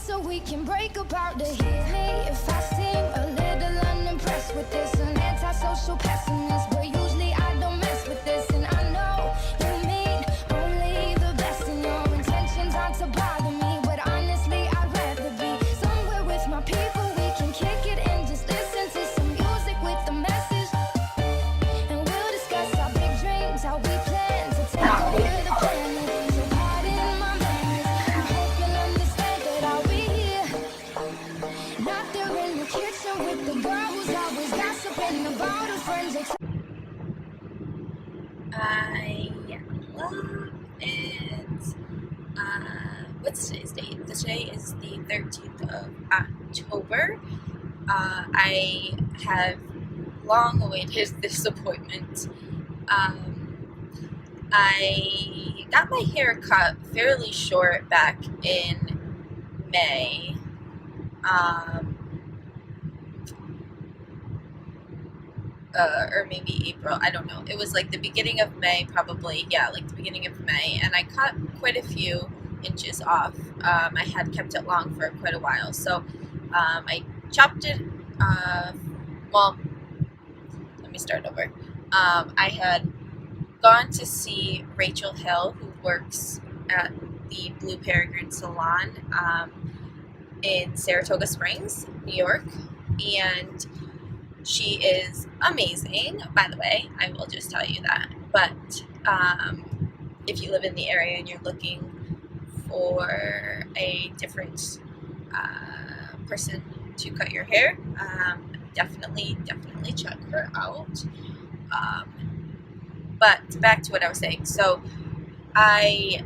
so we can break apart to hear me. If I seem a little unimpressed with this, an antisocial pessimist, but usually I don't mess with this. And I know you mean only the best, and your intentions aren't to bother me, but honestly I'd rather be somewhere with my people. We can kick it and just listen to some music with a message, and we'll discuss our big dreams, how we plan to take over the planet. So pardon my manners, I hope you'll understand that I'll be here, not there in the kitchen with the girl who's always gossiping about her friends. I love it. What's today's date? Today is the 13th of October. I have long awaited this appointment. I got my hair cut fairly short back in May. Or maybe April, I don't know. It was like the beginning of May, probably. Yeah, like the beginning of May. And I cut quite a few inches off. I had kept it long for quite a while. So I chopped it, well, let me start over. I had gone to see Rachel Hill, who works at the Blue Peregrine Salon in Saratoga Springs, New York. And she is amazing, by the way. I will just tell you that. But if you live in the area and you're looking for a different person to cut your hair, definitely check her out. But back to what I was saying. So I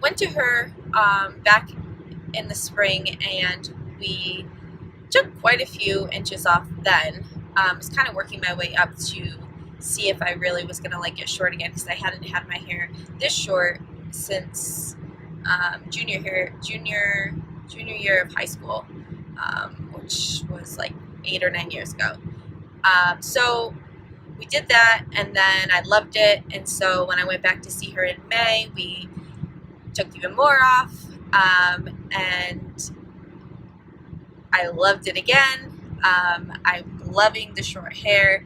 went to her back in the spring, and we took quite a few inches off then. I was kind of working my way up to see if I really was going to like get short again, because I hadn't had my hair this short since junior year of high school, which was like 8 or 9 years ago. So we did that, and then I loved it, and so when I went back to see her in May, we took even more off, and I loved it again. I'm loving the short hair.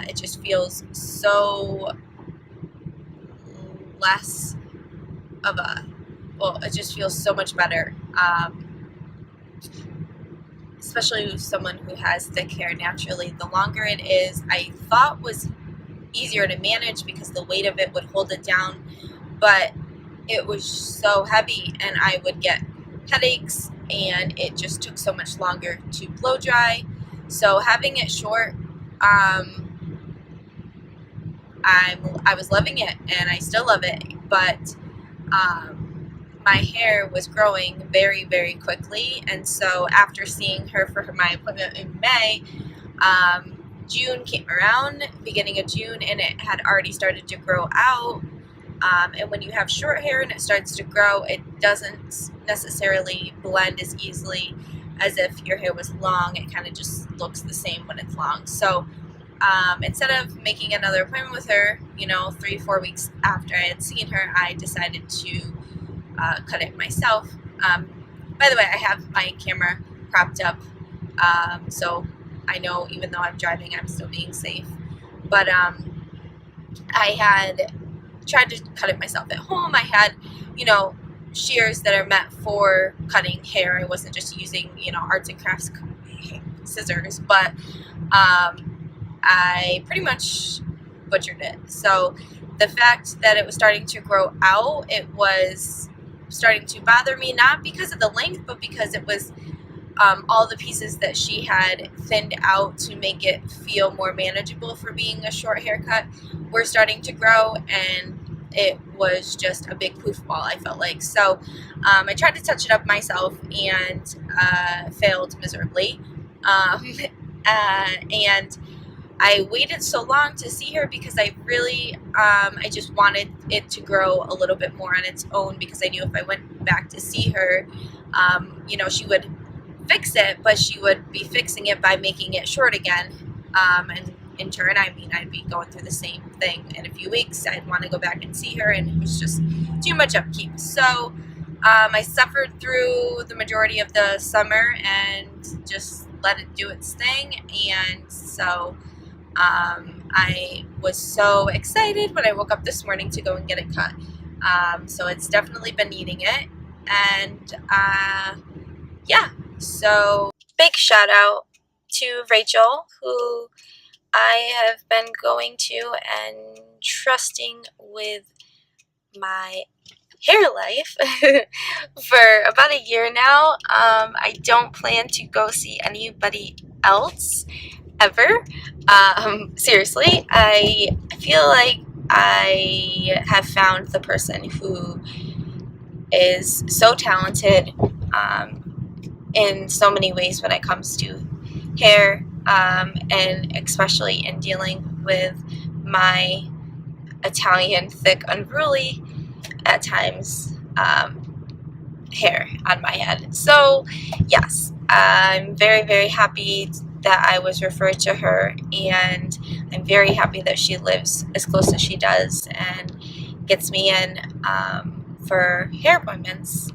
It just feels so less of a, well, it just feels so much better. Especially with someone who has thick hair naturally. The longer it is, I thought was easier to manage because the weight of it would hold it down, but it was so heavy and I would get headaches, and it just took so much longer to blow dry. So having it short, I was loving it, and I still love it, but my hair was growing very, very quickly. And so after seeing her for my appointment in May, June came around, beginning of June, and it had already started to grow out. And when you have short hair and it starts to grow, it doesn't necessarily blend as easily as if your hair was long. It kind of just looks the same when it's long. So instead of making another appointment with her, 3-4 weeks after I had seen her, I decided to cut it myself. By the way, I have my camera propped up, so I know even though I'm driving, I'm still being safe. But I had tried to cut it myself at home. I had, shears that are meant for cutting hair. I wasn't just using, arts and crafts scissors, but I pretty much butchered it. So the fact that it was starting to grow out, it was starting to bother me, not because of the length, but because it was all the pieces that she had thinned out to make it feel more manageable for being a short haircut were starting to grow, and it was just a big poof ball, I felt like. So I tried to touch it up myself and failed miserably. And I waited so long to see her because I really, I just wanted it to grow a little bit more on its own, because I knew if I went back to see her, she would fix it, but she would be fixing it by making it short again. And in turn, I'd be going through the same thing in a few weeks. I'd want to go back and see her, and it was just too much upkeep. So I suffered through the majority of the summer and just let it do its thing, and so I was so excited when I woke up this morning to go and get it cut. So it's definitely been needing it, and yeah, so big shout out to Rachel, who I have been going to and trusting with my hair life for about a year now. I don't plan to go see anybody else ever. Seriously, I feel like I have found the person who is so talented in so many ways when it comes to hair, and especially in dealing with my Italian thick, unruly, at times, hair on my head. So yes, I'm very, very happy that I was referred to her, and I'm very happy that she lives as close as she does and gets me in for hair appointments.